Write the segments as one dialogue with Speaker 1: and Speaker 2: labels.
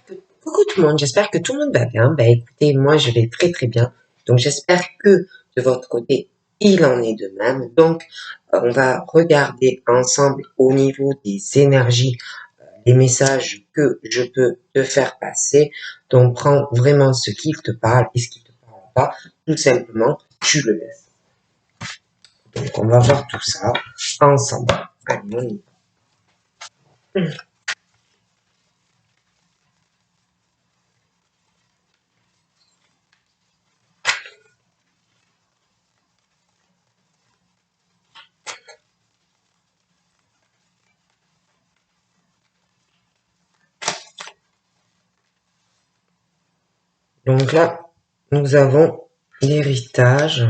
Speaker 1: Coucou tout le monde, j'espère que tout le monde va bien. Écoutez, moi je vais très très bien. Donc j'espère que de votre côté, il en est de même. Donc on va regarder ensemble au niveau des énergies, les messages que je peux te faire passer. Donc prends vraiment ce qui te parle et ce qui te parle pas. Tout simplement, tu le laisses. Donc on va voir tout ça ensemble. Allez, on y va. Donc là, nous avons l'héritage.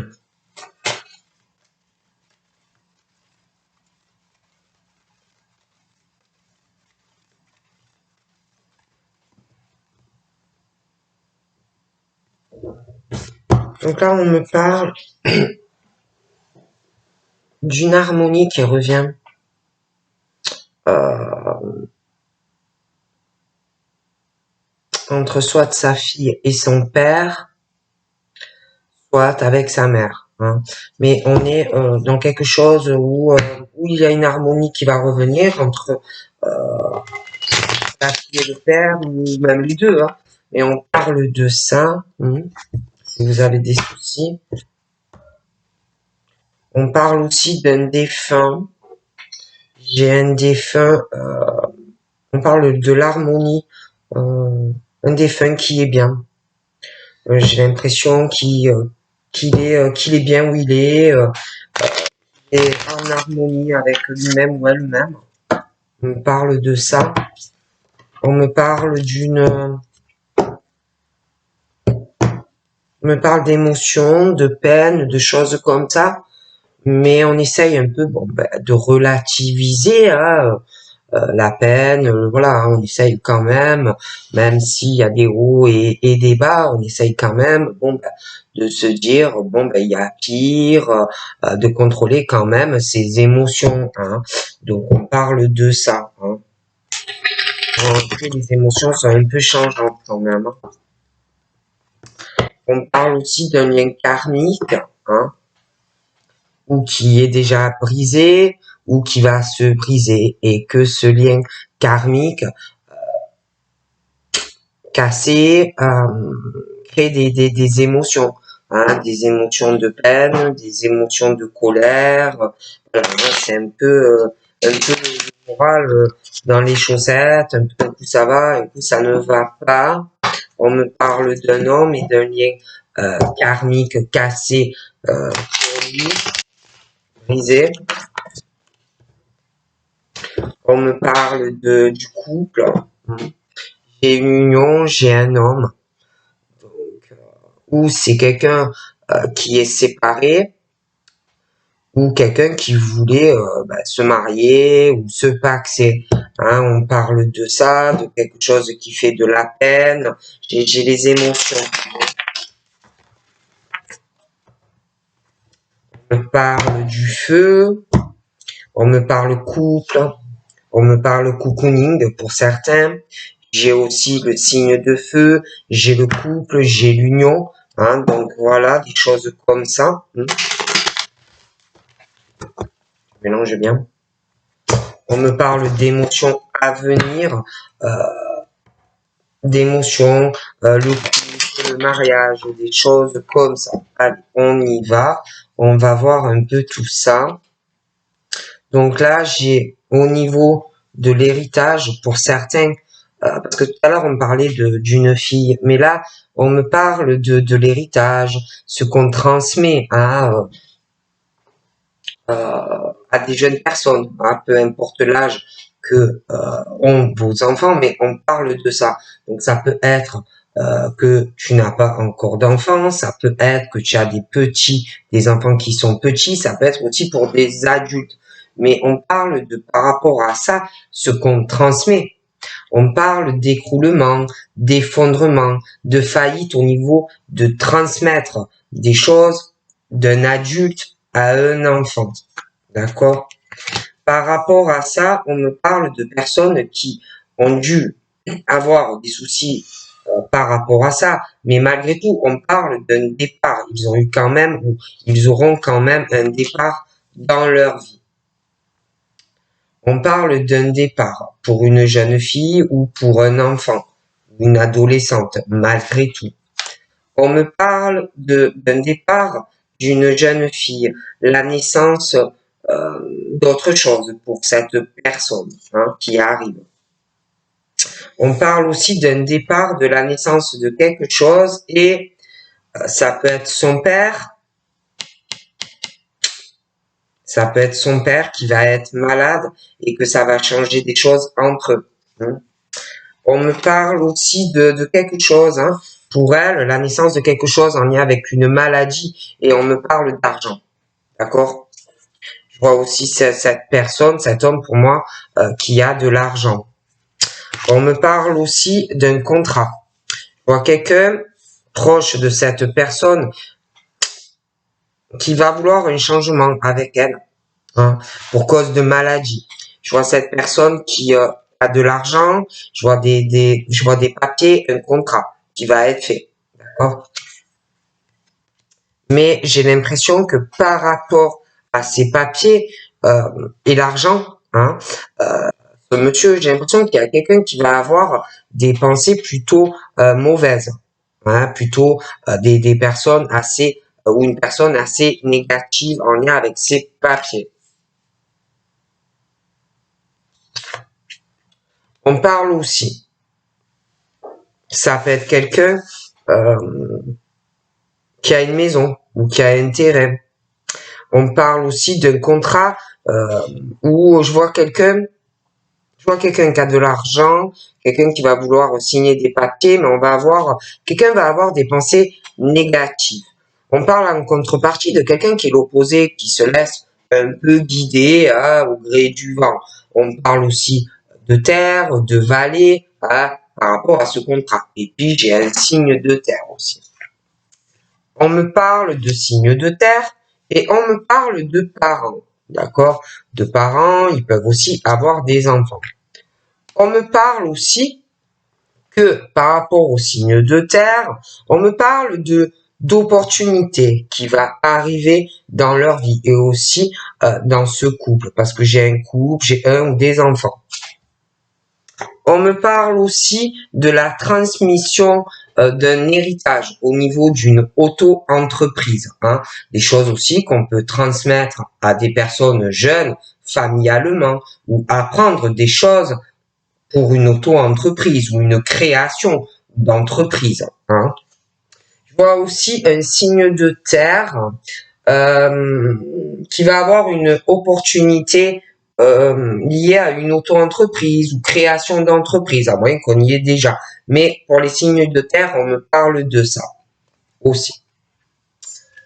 Speaker 1: Donc là, on me parle d'une harmonie qui revient entre soit sa fille et son père, soit avec sa mère. Hein. Mais on est dans quelque chose où il y a une harmonie qui va revenir entre la fille et le père, ou même les deux. Hein. Et on parle de ça, si vous avez des soucis. On parle aussi d'un défunt. J'ai un défunt, on parle de l'harmonie, un défunt qui est bien. J'ai l'impression qu'il est bien où il est, et en harmonie avec lui-même ou elle-même. On me parle de ça. On me parle on me parle d'émotions, de peine, de choses comme ça. Mais on essaye un peu, de relativiser, hein, la peine, voilà, hein, on essaye quand même s'il y a des hauts et des bas, on essaye quand même, de se dire, il y a pire, de contrôler quand même ses émotions, hein. Donc on parle de ça, hein. Après, les émotions sont un peu changeantes quand même, hein. On parle aussi d'un lien karmique, hein, ou qui est déjà brisé, ou qui va se briser, et que ce lien karmique cassé, crée des émotions, hein, des émotions de peine, des émotions de colère. Voilà, c'est un peu le moral dans les chaussettes. Un coup ça va, un coup ça ne va pas. On me parle d'un homme et d'un lien karmique cassé pour lui, brisé. On me parle du couple. J'ai une union, j'ai un homme. Ou c'est quelqu'un qui est séparé, ou quelqu'un qui voulait se marier ou se paxer. Hein, on parle de ça, de quelque chose qui fait de la peine. J'ai les émotions. On me parle du feu, on me parle couple, on me parle cocooning pour certains. J'ai aussi le signe de feu, j'ai le couple, j'ai l'union. Hein, donc voilà, des choses comme ça. Je mélange bien. On me parle d'émotions à venir, d'émotions, le couple, le mariage, des choses comme ça. Allez, on y va. On va voir un peu tout ça. Donc là, j'ai au niveau de l'héritage, pour certains, parce que tout à l'heure on parlait d'une fille, mais là on me parle de l'héritage, ce qu'on transmet à des jeunes personnes, hein, peu importe l'âge que ont vos enfants, mais on parle de ça. Donc ça peut être que tu n'as pas encore d'enfants, ça peut être que tu as des enfants qui sont petits, ça peut être aussi pour des adultes. Mais on parle de par rapport à ça, ce qu'on transmet. On parle d'écroulement, d'effondrement, de faillite au niveau de transmettre des choses d'un adulte à un enfant. D'accord? Par rapport à ça, on me parle de personnes qui ont dû avoir des soucis par rapport à ça, mais malgré tout, on parle d'un départ. Ils ont eu quand même, ou ils auront quand même un départ dans leur vie. On parle d'un départ pour une jeune fille ou pour un enfant, une adolescente, malgré tout. On me parle d'un départ d'une jeune fille, la naissance d'autre chose pour cette personne qui arrive. On parle aussi d'un départ, de la naissance de quelque chose et ça peut être son père, ça peut être son père qui va être malade et que ça va changer des choses entre eux. On me parle aussi de quelque chose, pour elle, la naissance de quelque chose en lien avec une maladie et on me parle d'argent. D'accord? Je vois aussi cette personne, cet homme pour moi, qui a de l'argent. On me parle aussi d'un contrat. Je vois quelqu'un proche de cette personne qui va vouloir un changement avec elle pour cause de maladie. Je vois cette personne qui a de l'argent, je vois je vois des papiers, un contrat qui va être fait. D'accord? Mais j'ai l'impression que par rapport à ces papiers et l'argent, ce monsieur, j'ai l'impression qu'il y a quelqu'un qui va avoir des pensées plutôt mauvaises, plutôt des personnes assez ou une personne assez négative en lien avec ses papiers. On parle aussi, ça peut être quelqu'un qui a une maison ou qui a un terrain. On parle aussi d'un contrat où je vois quelqu'un qui a de l'argent, quelqu'un qui va vouloir signer des papiers, mais quelqu'un va avoir des pensées négatives. On parle en contrepartie de quelqu'un qui est l'opposé, qui se laisse un peu guider au gré du vent. On parle aussi de terre, de vallée, par rapport à ce contrat. Et puis j'ai un signe de terre aussi. On me parle de signes de terre et on me parle de parents. D'accord? De parents, ils peuvent aussi avoir des enfants. On me parle aussi que par rapport aux signes de terre, on me parle d'opportunités qui va arriver dans leur vie et aussi dans ce couple parce que j'ai un couple, j'ai un ou des enfants. On me parle aussi de la transmission d'un héritage au niveau d'une auto-entreprise. Des choses aussi qu'on peut transmettre à des personnes jeunes familialement ou apprendre des choses pour une auto-entreprise ou une création d'entreprise. Je vois aussi un signe de terre qui va avoir une opportunité liée à une auto-entreprise ou création d'entreprise, à moins qu'on y ait déjà. Mais pour les signes de terre, on me parle de ça aussi.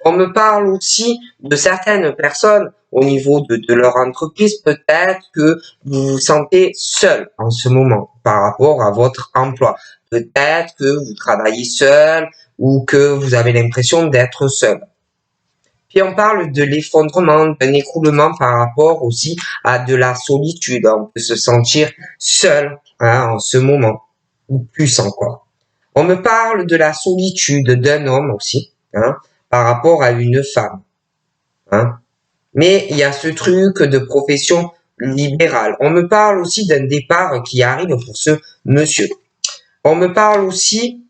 Speaker 1: On me parle aussi de certaines personnes au niveau de leur entreprise. Peut-être que vous vous sentez seul en ce moment par rapport à votre emploi. Peut-être que vous travaillez seul ou que vous avez l'impression d'être seul. Puis on parle de l'effondrement, d'un écroulement par rapport aussi à de la solitude. On peut se sentir seul en ce moment, ou plus encore. On me parle de la solitude d'un homme aussi, par rapport à une femme. Mais il y a ce truc de profession libérale. On me parle aussi d'un départ qui arrive pour ce monsieur. On me parle aussi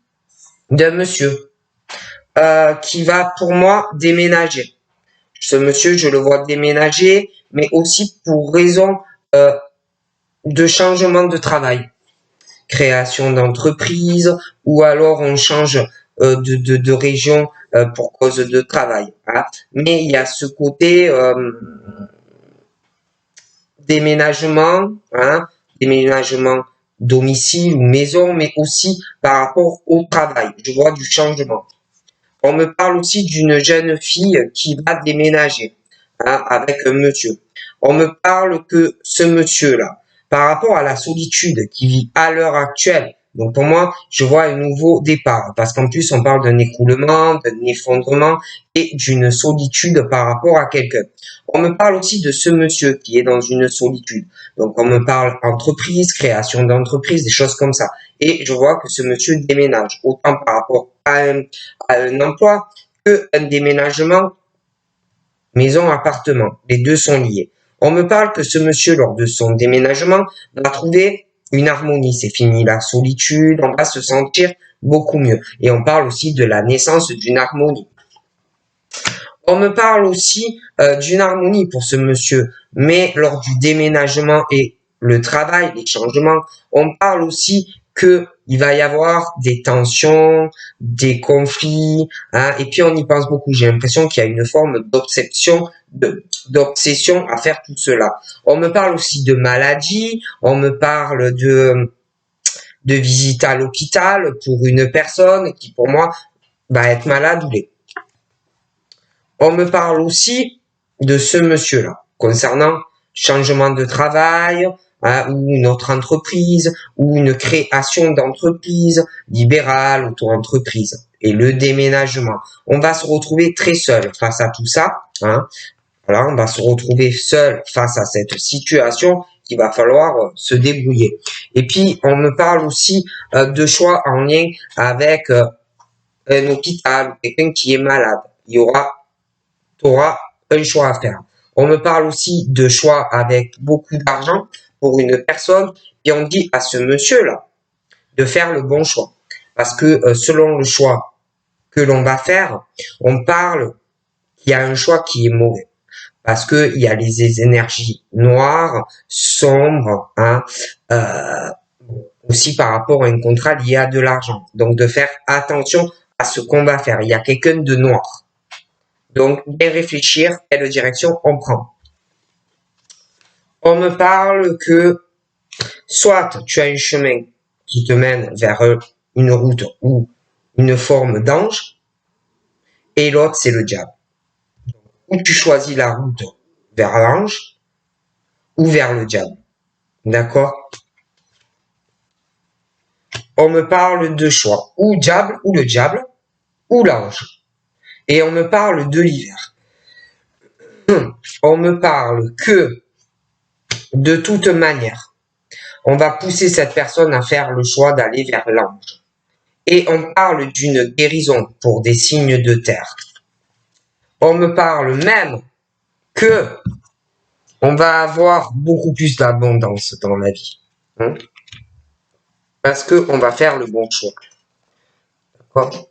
Speaker 1: d'un monsieur qui va pour moi déménager. Ce monsieur, je le vois déménager, mais aussi pour raison de changement de travail, création d'entreprise, ou alors on change de région pour cause de travail. Mais il y a ce côté déménagement, déménagement domicile ou maison, mais aussi par rapport au travail. Je vois du changement. On me parle aussi d'une jeune fille qui va déménager avec un monsieur. On me parle que ce monsieur-là, par rapport à la solitude qu'il vit à l'heure actuelle, Donc pour moi, je vois un nouveau départ, parce qu'en plus, on parle d'un écroulement, d'un effondrement et d'une solitude par rapport à quelqu'un. On me parle aussi de ce monsieur qui est dans une solitude. Donc on me parle entreprise, création d'entreprise, des choses comme ça. Et je vois que ce monsieur déménage, autant par rapport à un emploi que un déménagement maison-appartement. Les deux sont liés. On me parle que ce monsieur, lors de son déménagement, va trouver une harmonie. C'est fini la solitude, on va se sentir beaucoup mieux. Et on parle aussi de la naissance d'une harmonie. On me parle aussi d'une harmonie pour ce monsieur, mais lors du déménagement et le travail, les changements, on parle aussi que il va y avoir des tensions, des conflits, hein, et puis on y pense beaucoup. J'ai l'impression qu'il y a une forme d'obsession à faire tout cela. On me parle aussi de maladie, on me parle de visite à l'hôpital pour une personne qui pour moi va être malade ou l'est. On me parle aussi de ce monsieur-là, concernant changement de travail, hein, ou une autre entreprise, ou une création d'entreprise libérale, auto-entreprise, et le déménagement. On va se retrouver très seul face à tout ça, hein. Voilà, on va se retrouver seul face à cette situation qu'il va falloir se débrouiller. Et puis, on me parle aussi de choix en lien avec un hôpital, quelqu'un qui est malade. Tu auras un choix à faire. On me parle aussi de choix avec beaucoup d'argent pour une personne et on dit à ce monsieur-là de faire le bon choix. Parce que selon le choix que l'on va faire, on parle qu'il y a un choix qui est mauvais. Parce que il y a les énergies noires, sombres, hein, aussi par rapport à un contrat lié à de l'argent. Donc de faire attention à ce qu'on va faire. Il y a quelqu'un de noir. Donc, bien réfléchir quelle direction on prend. On me parle que soit tu as un chemin qui te mène vers une route ou une forme d'ange, et l'autre c'est le diable. Ou tu choisis la route vers l'ange ou vers le diable. D'accord? On me parle de choix, ou diable, ou le diable, ou l'ange. Et on me parle de l'hiver. On me parle que de toute manière, on va pousser cette personne à faire le choix d'aller vers l'ange. Et on parle d'une guérison pour des signes de terre. On me parle même que on va avoir beaucoup plus d'abondance dans la vie. Hein, parce que on va faire le bon choix. D'accord?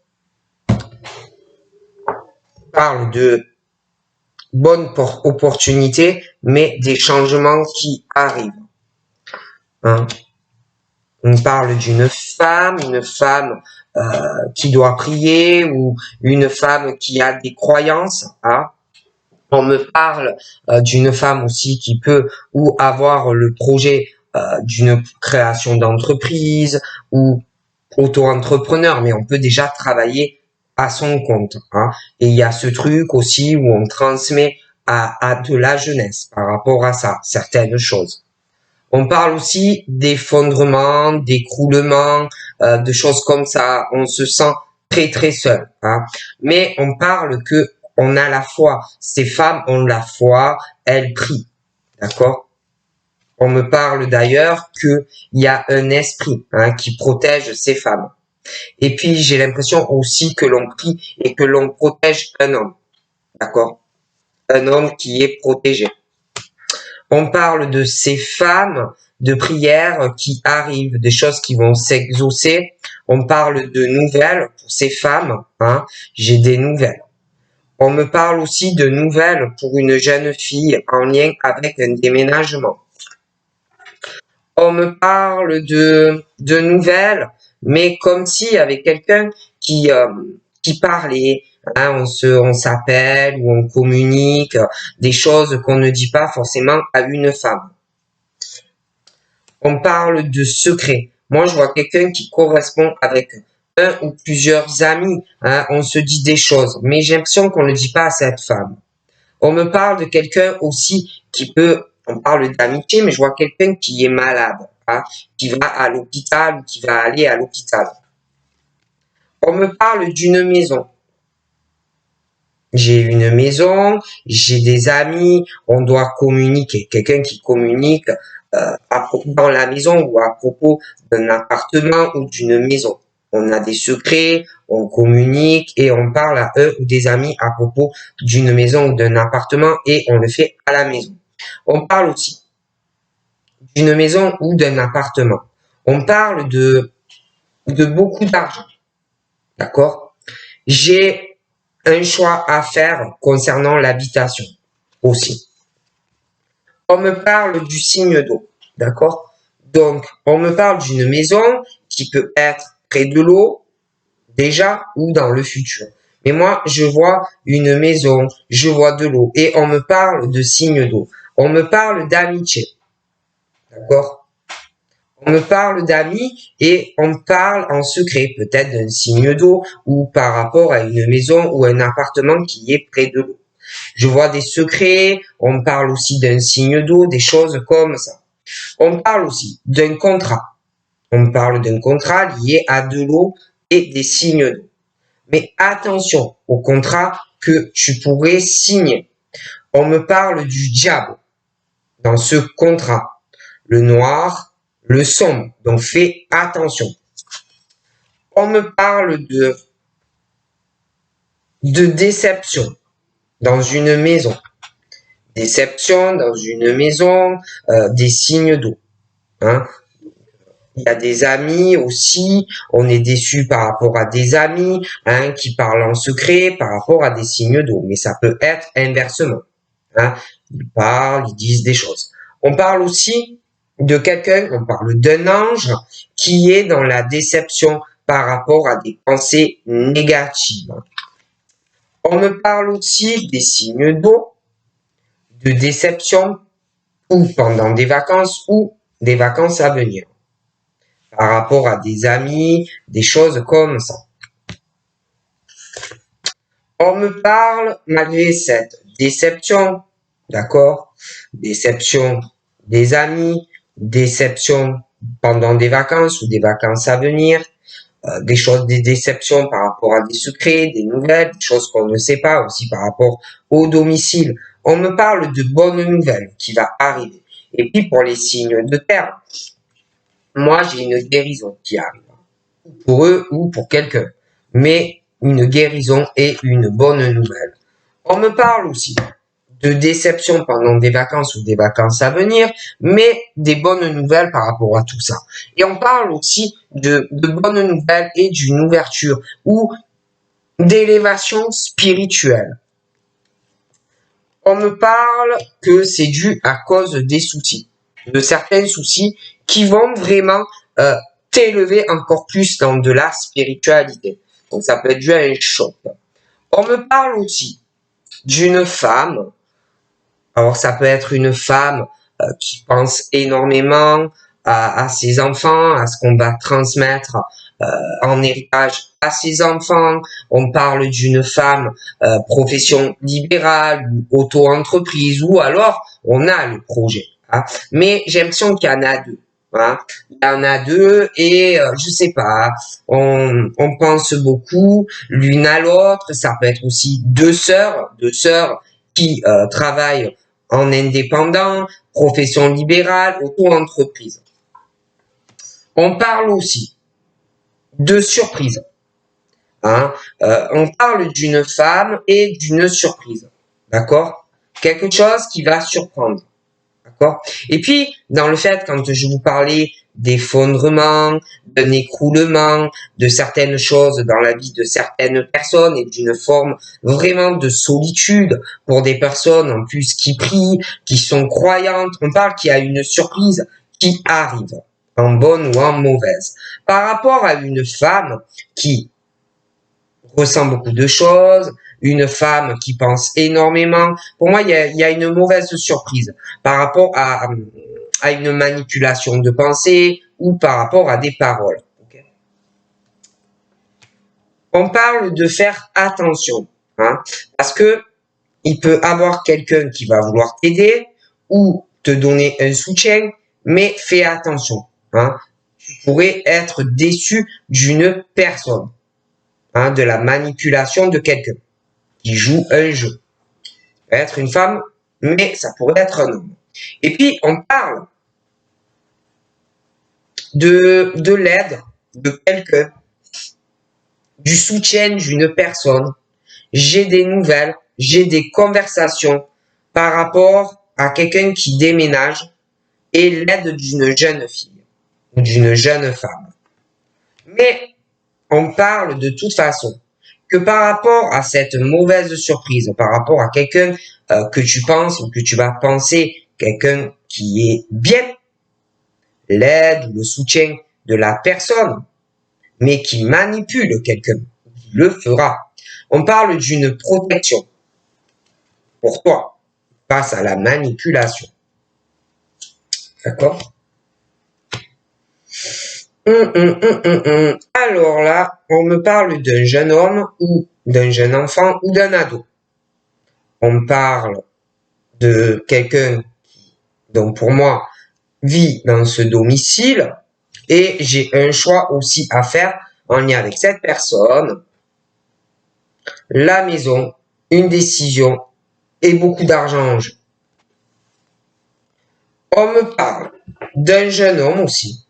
Speaker 1: On parle de bonnes opportunités, mais des changements qui arrivent. Hein? On parle d'une femme, qui doit prier ou une femme qui a des croyances. Hein? On me parle d'une femme aussi qui peut ou avoir le projet d'une création d'entreprise ou auto-entrepreneur, mais on peut déjà travailler à son compte. Hein? Et il y a ce truc aussi où on transmet à de la jeunesse par rapport à ça, certaines choses. On parle aussi d'effondrement, d'écroulement, de choses comme ça. On se sent très très seul. Hein. Mais on parle que on a la foi. Ces femmes ont la foi, elles prient. D'accord? On me parle d'ailleurs qu'il y a un esprit, hein, qui protège ces femmes. Et puis j'ai l'impression aussi que l'on prie et que l'on protège un homme. D'accord? Un homme qui est protégé. On parle de ces femmes de prière qui arrivent, des choses qui vont s'exaucer. On parle de nouvelles pour ces femmes. Hein. J'ai des nouvelles. On me parle aussi de nouvelles pour une jeune fille en lien avec un déménagement. On me parle de nouvelles, mais comme si avec quelqu'un qui parlait. Hein, on s'appelle ou on communique des choses qu'on ne dit pas forcément à une femme. On parle de secret. Moi, je vois quelqu'un qui correspond avec un ou plusieurs amis. Hein, on se dit des choses, mais j'ai l'impression qu'on ne dit pas à cette femme. On me parle de quelqu'un aussi qui peut, on parle d'amitié, mais je vois quelqu'un qui est malade. hein, qui va à l'hôpital ou qui va aller à l'hôpital. On me parle d'une maison. J'ai une maison, j'ai des amis, on doit communiquer. Quelqu'un qui communique dans la maison ou à propos d'un appartement ou d'une maison. On a des secrets, on communique et on parle à eux ou des amis à propos d'une maison ou d'un appartement et on le fait à la maison. On parle aussi d'une maison ou d'un appartement. On parle de beaucoup d'argent. D'accord? J'ai un choix à faire concernant l'habitation aussi. On me parle du signe d'eau. D'accord? Donc, on me parle d'une maison qui peut être près de l'eau, déjà, ou dans le futur. Mais moi, je vois une maison, je vois de l'eau, et on me parle de signe d'eau. On me parle d'amitié. D'accord? On me parle d'amis et on parle en secret, peut-être d'un signe d'eau ou par rapport à une maison ou un appartement qui est près de l'eau. Je vois des secrets, on parle aussi d'un signe d'eau, des choses comme ça. On parle aussi d'un contrat. On parle d'un contrat lié à de l'eau et des signes d'eau. Mais attention au contrat que tu pourrais signer. On me parle du diable dans ce contrat. Le noir, le sombre. Donc fais attention. On me parle de déception dans une maison. Déception dans une maison, des signes d'eau. Hein. Il y a des amis aussi, on est déçu par rapport à des amis hein, qui parlent en secret par rapport à des signes d'eau. Mais ça peut être inversement. Hein. Ils parlent, ils disent des choses. On parle aussi de quelqu'un, on parle d'un ange qui est dans la déception par rapport à des pensées négatives. On me parle aussi des signes d'eau, de déception, ou pendant des vacances ou des vacances à venir. Par rapport à des amis, des choses comme ça. On me parle, malgré cette déception, d'accord? Déception des amis, déception pendant des vacances ou des vacances à venir, des choses, des déceptions par rapport à des secrets, des nouvelles, des choses qu'on ne sait pas aussi par rapport au domicile. On me parle de bonnes nouvelles qui va arriver. Et puis pour les signes de terre, moi j'ai une guérison qui arrive. Pour eux ou pour quelqu'un. Mais une guérison est une bonne nouvelle. On me parle aussi de déception pendant des vacances ou des vacances à venir, mais des bonnes nouvelles par rapport à tout ça. Et on parle aussi de bonnes nouvelles et d'une ouverture ou d'élévation spirituelle. On me parle que c'est dû à cause des soucis, de certains soucis qui vont vraiment t'élever encore plus dans de la spiritualité. Donc ça peut être dû à un choc. On me parle aussi d'une femme. Alors ça peut être une femme qui pense énormément à ses enfants, à ce qu'on va transmettre en héritage à ses enfants. On parle d'une femme profession libérale ou auto-entreprise ou alors on a le projet. Hein. Mais j'ai l'impression qu'il y en a deux. Hein. Il y en a deux et je sais pas, on pense beaucoup l'une à l'autre. Ça peut être aussi deux sœurs qui travaillent en indépendant, profession libérale, auto-entreprise. On parle aussi de surprise. Hein. On parle d'une femme et d'une surprise. D'accord? Quelque chose qui va surprendre. D'accord? Et puis, dans le fait, quand je vous parlais d'effondrement, d'un écroulement, de certaines choses dans la vie de certaines personnes et d'une forme vraiment de solitude pour des personnes en plus qui prient, qui sont croyantes, on parle qu'il y a une surprise qui arrive, en bonne ou en mauvaise. Par rapport à une femme qui ressent beaucoup de choses, une femme qui pense énormément. Pour moi, il y a une mauvaise surprise par rapport à une manipulation de pensée ou par rapport à des paroles. Okay. On parle de faire attention, hein, parce que il peut avoir quelqu'un qui va vouloir t'aider ou te donner un soutien, mais fais attention. Hein. Tu pourrais être déçu d'une personne, hein, de la manipulation de quelqu'un qui joue un jeu. Ça peut être une femme, mais ça pourrait être un homme. Et puis, on parle de l'aide de quelqu'un, du soutien d'une personne. J'ai des nouvelles, j'ai des conversations par rapport à quelqu'un qui déménage et l'aide d'une jeune fille ou d'une jeune femme. Mais on parle de toute façon que par rapport à cette mauvaise surprise, par rapport à quelqu'un que tu penses ou que tu vas penser quelqu'un qui est bien, l'aide ou le soutien de la personne, mais qui manipule quelqu'un, qui le fera. On parle d'une protection pour toi face à la manipulation. D'accord? Alors là, on me parle d'un jeune homme ou d'un jeune enfant ou d'un ado. On parle de quelqu'un qui, donc pour moi, vit dans ce domicile et j'ai un choix aussi à faire en lien avec cette personne, la maison, une décision et beaucoup d'argent en jeu. On me parle d'un jeune homme aussi,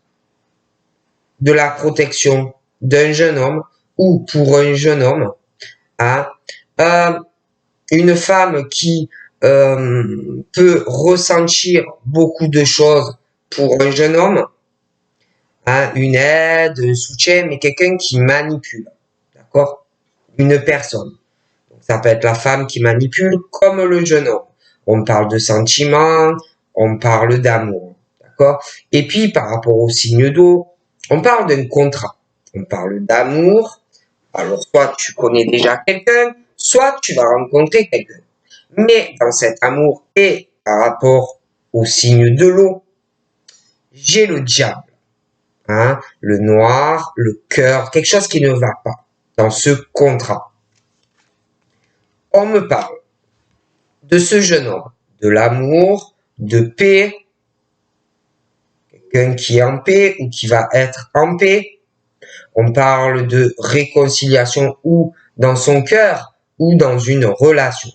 Speaker 1: de la protection d'un jeune homme ou pour un jeune homme, hein, une femme qui peut ressentir beaucoup de choses pour un jeune homme, hein, une aide, un soutien, mais quelqu'un qui manipule, d'accord? Une personne. Donc, ça peut être la femme qui manipule comme le jeune homme. On parle de sentiments, on parle d'amour, d'accord? Et puis, par rapport au signe d'eau, on parle d'un contrat. On parle d'amour. Alors, soit tu connais déjà quelqu'un, soit tu vas rencontrer quelqu'un. Mais dans cet amour et par rapport au signe de l'eau, j'ai le diable, hein, le noir, le cœur, quelque chose qui ne va pas dans ce contrat. On me parle de ce jeune homme, de l'amour, de paix, quelqu'un qui est en paix ou qui va être en paix. On parle de réconciliation ou dans son cœur ou dans une relation.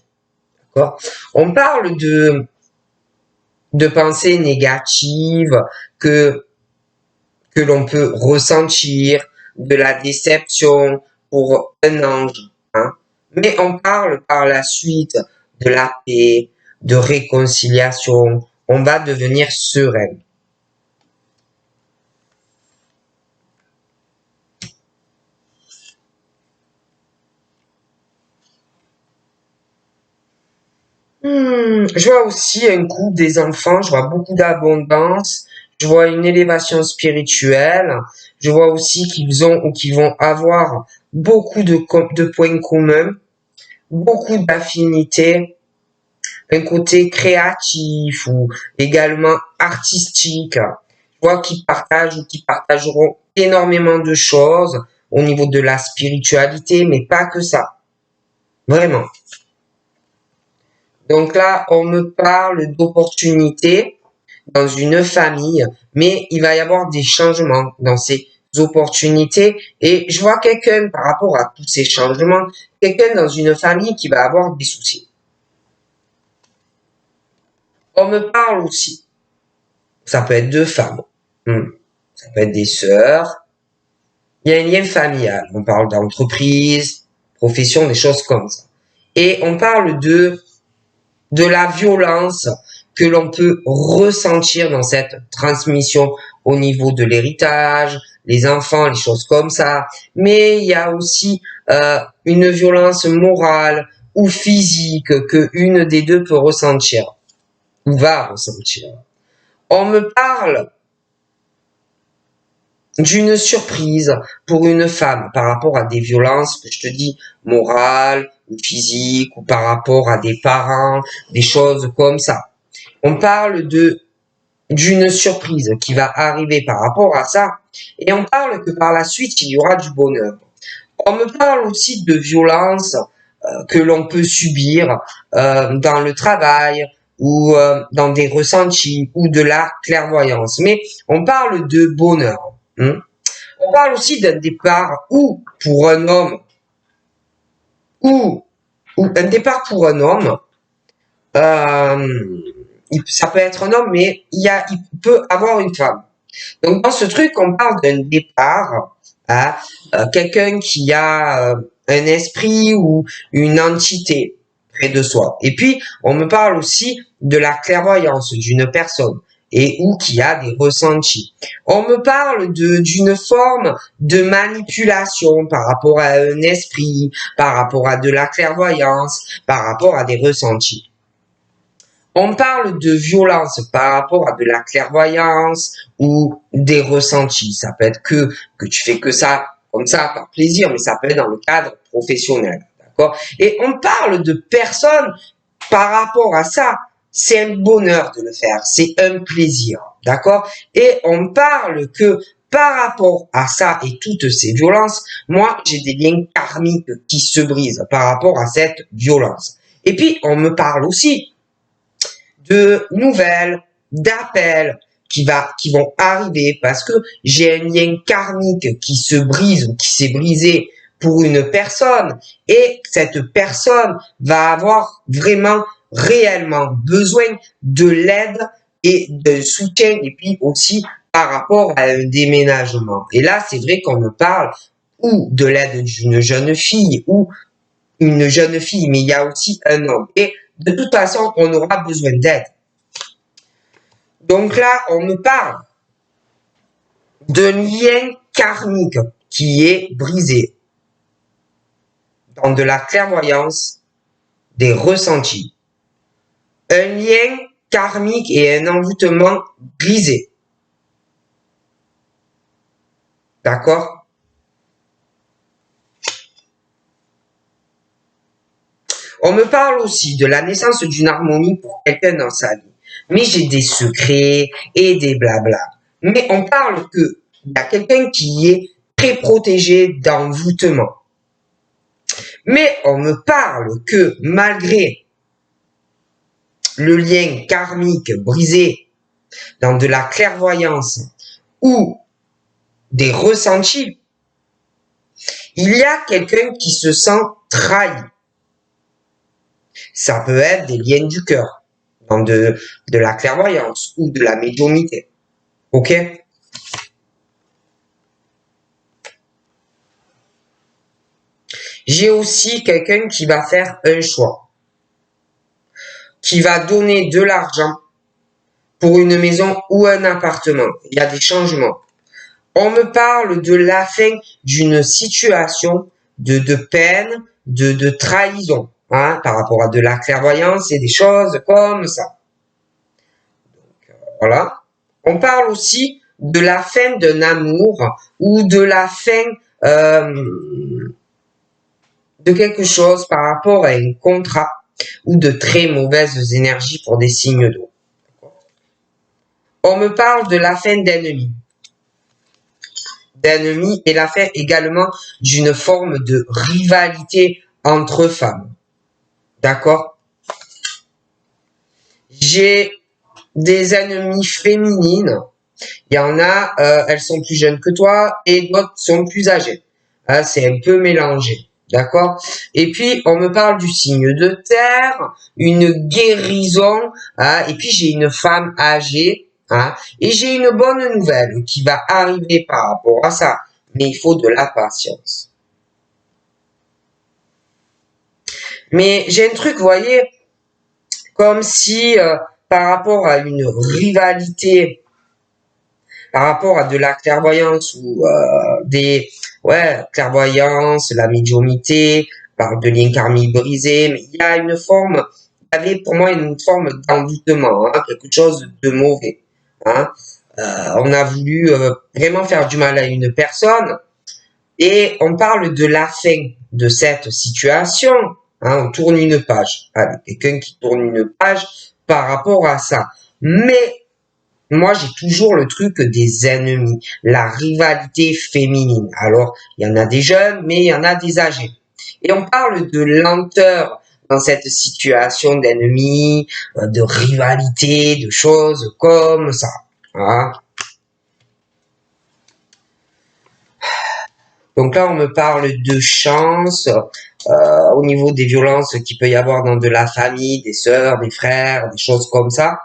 Speaker 1: D'accord? On parle de pensées négatives que l'on peut ressentir, de la déception pour un ange, hein. Mais on parle par la suite de la paix, de réconciliation. On va devenir serein. Je vois aussi un couple, des enfants, je vois beaucoup d'abondance, je vois une élévation spirituelle, je vois aussi qu'ils ont ou qu'ils vont avoir beaucoup de points communs, beaucoup d'affinités, un côté créatif ou également artistique. Je vois qu'ils partagent ou qu'ils partageront énormément de choses au niveau de la spiritualité, mais pas que ça. Vraiment. Donc là, on me parle d'opportunités dans une famille, mais il va y avoir des changements dans ces opportunités. Et je vois quelqu'un par rapport à tous ces changements, quelqu'un dans une famille qui va avoir des soucis. On me parle aussi, ça peut être deux femmes, ça peut être des sœurs. Il y a un lien familial. On parle d'entreprise, profession, des choses comme ça. Et on parle de la violence que l'on peut ressentir dans cette transmission au niveau de l'héritage, les enfants, les choses comme ça. Mais il y a aussi une violence morale ou physique que une des deux peut ressentir ou va ressentir. On me parle d'une surprise pour une femme par rapport à des violences que je te dis morales ou physiques ou par rapport à des parents, des choses comme ça. On parle d'une surprise qui va arriver par rapport à ça et on parle que par la suite il y aura du bonheur. On me parle aussi de violence que l'on peut subir dans le travail, ou dans des ressentis ou de la clairvoyance. Mais on parle de bonheur. Hein. On parle aussi d'un départ ou pour un homme ou un départ pour un homme. Ça peut être un homme, mais il peut avoir une femme. Donc dans ce truc, on parle d'un départ à quelqu'un qui a un esprit ou une entité près de soi. Et puis, on me parle aussi de la clairvoyance d'une personne et ou qui a des ressentis. On me parle d'une forme de manipulation par rapport à un esprit, par rapport à de la clairvoyance, par rapport à des ressentis. On parle de violence par rapport à de la clairvoyance ou des ressentis. Ça peut être que tu fais que ça comme ça par plaisir, mais ça peut être dans le cadre professionnel, d'accord? Et on parle de personnes par rapport à ça. C'est un bonheur de le faire, c'est un plaisir, d'accord? Et on parle que par rapport à ça et toutes ces violences, moi, j'ai des liens karmiques qui se brisent par rapport à cette violence. Et puis, on me parle aussi de nouvelles, d'appels qui vont arriver parce que j'ai un lien karmique qui se brise ou qui s'est brisé pour une personne et cette personne va avoir vraiment réellement besoin de l'aide et de soutien et puis aussi par rapport à un déménagement. Et là, c'est vrai qu'on me parle ou de l'aide d'une jeune fille ou une jeune fille, mais il y a aussi un homme. Et de toute façon, on aura besoin d'aide. Donc là, on me parle d'un lien karmique qui est brisé dans de la clairvoyance, des ressentis. Un lien karmique et un envoûtement brisé. D'accord? On me parle aussi de la naissance d'une harmonie pour quelqu'un dans sa vie. Mais j'ai des secrets et des blabla. Mais on parle que il y a quelqu'un qui est très protégé d'envoûtement. Mais on me parle que malgré le lien karmique brisé dans de la clairvoyance ou des ressentis, il y a quelqu'un qui se sent trahi. Ça peut être des liens du cœur, dans de la clairvoyance ou de la médiumnité. Ok? J'ai aussi quelqu'un qui va faire un choix, qui va donner de l'argent pour une maison ou un appartement. Il y a des changements. On me parle de la fin d'une situation de peine, de trahison, hein, par rapport à de la clairvoyance et des choses comme ça. Donc, voilà. On parle aussi de la fin d'un amour ou de la fin de quelque chose par rapport à un contrat ou de très mauvaises énergies pour des signes d'eau. On me parle de la fin d'ennemis. D'ennemis et la fin également d'une forme de rivalité entre femmes. D'accord? J'ai des ennemis féminines. Il y en a, elles sont plus jeunes que toi et d'autres sont plus âgées. Hein, c'est un peu mélangé. D'accord? Et puis, on me parle du signe de terre, une guérison, hein, et puis j'ai une femme âgée, hein, et j'ai une bonne nouvelle qui va arriver par rapport à ça. Mais il faut de la patience. Mais j'ai un truc, vous voyez, comme si par rapport à une rivalité, par rapport à de la clairvoyance ou clairvoyance, la médiumnité, par de liens karmiques brisés, mais il y a une forme, il y avait pour moi une forme d'envoûtement, hein, quelque chose de mauvais. Hein. On a voulu vraiment faire du mal à une personne et on parle de la fin de cette situation. Hein, on tourne une page. Allez, quelqu'un qui tourne une page par rapport à ça. Mais moi, j'ai toujours le truc des ennemis, la rivalité féminine. Alors, il y en a des jeunes, mais il y en a des âgés. Et on parle de lenteur dans cette situation d'ennemi, de rivalité, de choses comme ça. Voilà. Donc là, on me parle de chance au niveau des violences qu'il peut y avoir dans de la famille, des sœurs, des frères, des choses comme ça.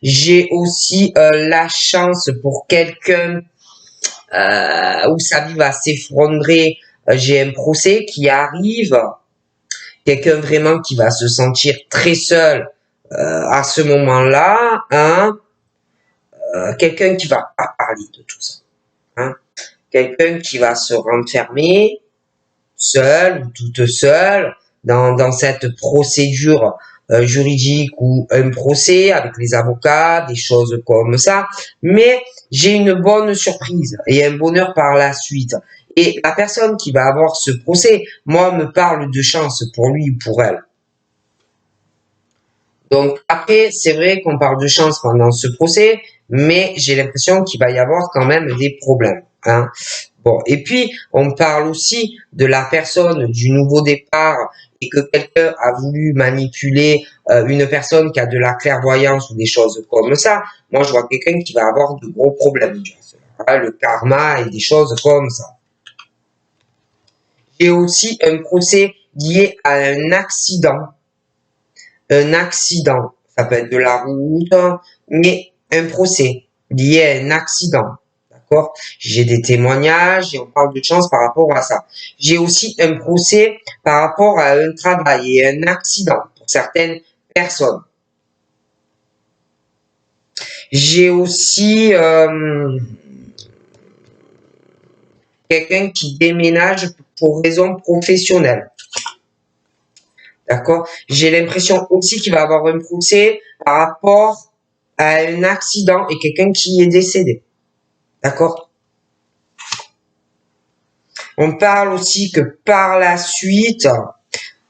Speaker 1: J'ai aussi la chance pour quelqu'un où sa vie va s'effondrer. J'ai un procès qui arrive, quelqu'un vraiment qui va se sentir très seul à ce moment-là, hein, quelqu'un qui va pas parler de tout ça, hein, quelqu'un qui va se renfermer seul ou toute seule dans cette procédure juridique ou un procès avec les avocats, des choses comme ça, mais j'ai une bonne surprise et un bonheur par la suite. Et la personne qui va avoir ce procès, moi, me parle de chance pour lui ou pour elle. Donc après, c'est vrai qu'on parle de chance pendant ce procès, mais j'ai l'impression qu'il va y avoir quand même des problèmes, hein. Bon, et puis on parle aussi de la personne du nouveau départ et que quelqu'un a voulu manipuler une personne qui a de la clairvoyance ou des choses comme ça. Moi, je vois quelqu'un qui va avoir de gros problèmes, hein, le karma et des choses comme ça. J'ai aussi un procès lié à un accident. Un accident, ça peut être de la route, mais un procès lié à un accident. D'accord? J'ai des témoignages et on parle de chance par rapport à ça. J'ai aussi un procès par rapport à un travail et un accident pour certaines personnes. J'ai aussi quelqu'un qui déménage pour raison professionnelle. D'accord? J'ai l'impression aussi qu'il va avoir un procès par rapport à un accident et quelqu'un qui est décédé. D'accord? On parle aussi que par la suite,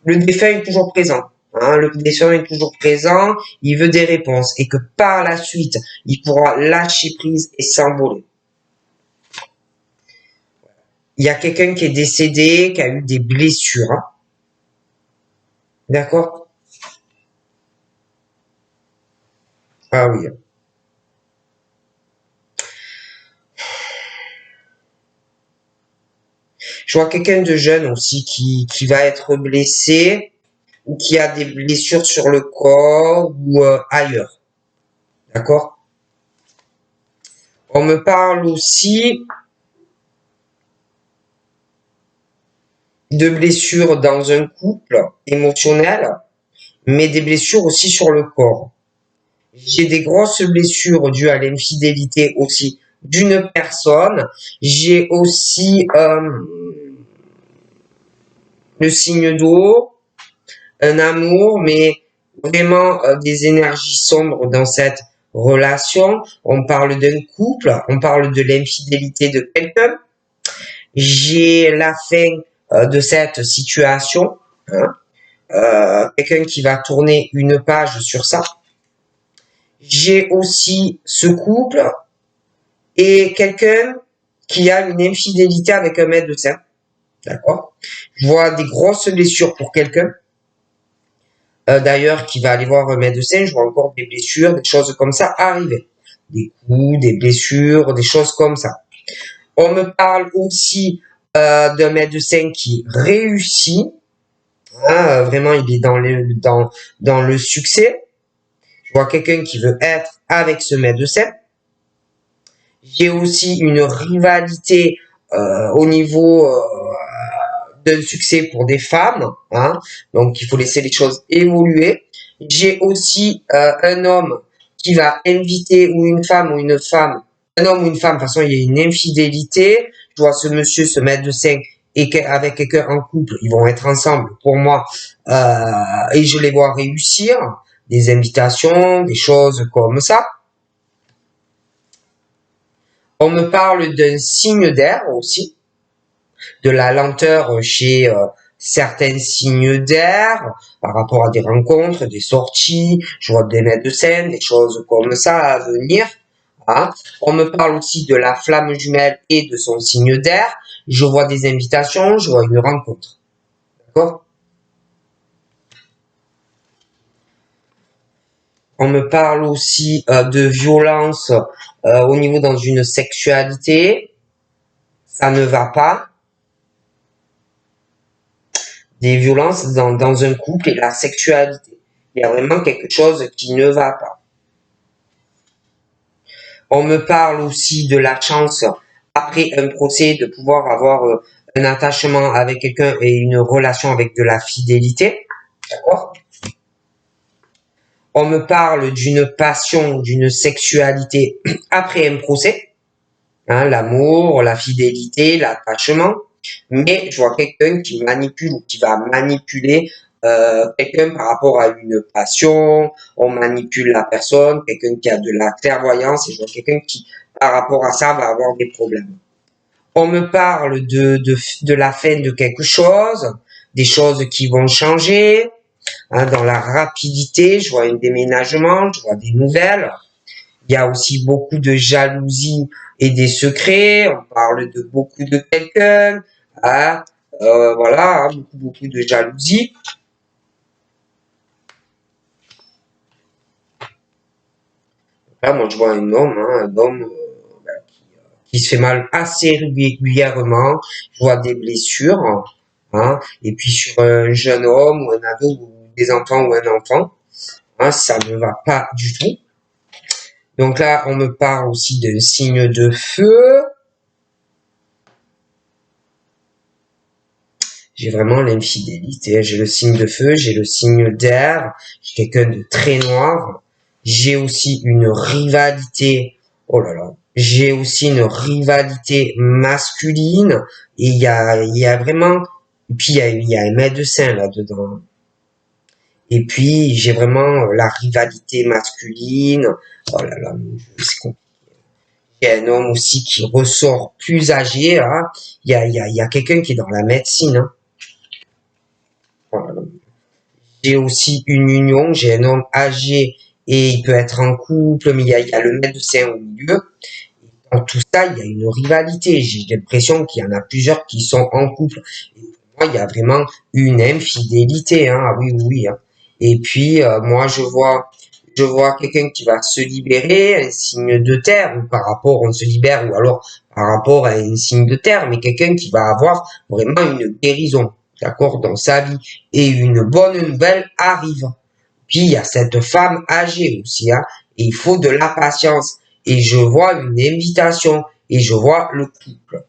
Speaker 1: le défunt est toujours présent. Hein, le défunt est toujours présent, il veut des réponses et que par la suite, il pourra lâcher prise et s'envoler. Il y a quelqu'un qui est décédé, qui a eu des blessures. Hein. D'accord? Ah oui. Je vois quelqu'un de jeune aussi qui va être blessé ou qui a des blessures sur le corps ou ailleurs. D'accord? On me parle aussi de blessures dans un couple émotionnel, mais des blessures aussi sur le corps. J'ai des grosses blessures dues à l'infidélité aussi d'une personne. J'ai aussi le signe d'eau, un amour, mais vraiment des énergies sombres dans cette relation. On parle d'un couple, on parle de l'infidélité de quelqu'un. J'ai la fin de cette situation, hein, quelqu'un qui va tourner une page sur ça. J'ai aussi ce couple et quelqu'un qui a une infidélité avec un médecin. D'accord? Je vois des grosses blessures pour quelqu'un. D'ailleurs, qui va aller voir un médecin, je vois encore des blessures, des choses comme ça arriver. Des coups, des blessures, des choses comme ça. On me parle aussi d'un médecin qui réussit. Hein, vraiment, il est dans le succès. Je vois quelqu'un qui veut être avec ce médecin. J'ai aussi une rivalité au niveau d'un succès pour des femmes, hein, donc il faut laisser les choses évoluer. J'ai aussi un homme qui va inviter ou une femme, un homme ou une femme, de toute façon il y a une infidélité. Je vois ce monsieur, ce médecin et avec quelqu'un en couple, ils vont être ensemble pour moi et je les vois réussir, des invitations, des choses comme ça. On me parle d'un signe d'air aussi, de la lenteur chez certains signes d'air par rapport à des rencontres, des sorties, je vois des médecins, des choses comme ça à venir. Hein. On me parle aussi de la flamme jumelle et de son signe d'air. Je vois des invitations, je vois une rencontre. D'accord? On me parle aussi de violence au niveau dans une sexualité. Ça ne va pas. Des violences dans un couple et la sexualité. Il y a vraiment quelque chose qui ne va pas. On me parle aussi de la chance, après un procès, de pouvoir avoir un attachement avec quelqu'un et une relation avec de la fidélité. D'accord? On me parle d'une passion, d'une sexualité après un procès. Hein, l'amour, la fidélité, l'attachement. Mais je vois quelqu'un qui manipule ou qui va manipuler quelqu'un par rapport à une passion, on manipule la personne, quelqu'un qui a de la clairvoyance, et je vois quelqu'un qui, par rapport à ça, va avoir des problèmes. On me parle de la fin de quelque chose, des choses qui vont changer, hein, dans la rapidité, je vois un déménagement, je vois des nouvelles. Il y a aussi beaucoup de jalousie et des secrets. On parle de beaucoup de quelqu'un. Hein, voilà, hein, beaucoup de jalousie. Là, moi, je vois un homme qui se fait mal assez régulièrement. Je vois des blessures. Hein, et puis sur un jeune homme ou un ado ou des enfants ou un enfant, hein, ça ne va pas du tout. Donc là, on me parle aussi d'un signe de feu. J'ai vraiment l'infidélité. J'ai le signe de feu, j'ai le signe d'air, j'ai quelqu'un de très noir. J'ai aussi une rivalité. Oh là là. J'ai aussi une rivalité masculine. Et il y a vraiment, et puis il y a un médecin là-dedans. Et puis, j'ai vraiment la rivalité masculine. Oh là là, c'est compliqué. Il y a un homme aussi qui ressort plus âgé, hein. Il y a quelqu'un qui est dans la médecine, hein. Oh là là. J'ai aussi une union, j'ai un homme âgé et il peut être en couple, mais il y a le médecin au milieu. Dans tout ça, il y a une rivalité. J'ai l'impression qu'il y en a plusieurs qui sont en couple. Et pour moi, il y a vraiment une infidélité, hein. Ah oui, oui, oui, hein. Et puis, moi, je vois quelqu'un qui va se libérer, un signe de terre, ou par rapport, on se libère, ou alors par rapport à un signe de terre, mais quelqu'un qui va avoir vraiment une guérison, d'accord, dans sa vie. Et une bonne nouvelle arrive. Puis, il y a cette femme âgée aussi, hein, et il faut de la patience. Et je vois une invitation, et je vois le couple,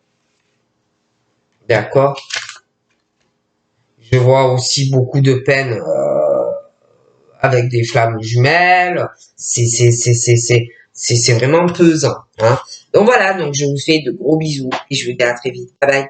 Speaker 1: d'accord. Je vois aussi beaucoup de peine avec des flammes jumelles. C'est vraiment pesant, hein. Donc voilà, donc je vous fais de gros bisous et je vous dis à très vite. Bye bye.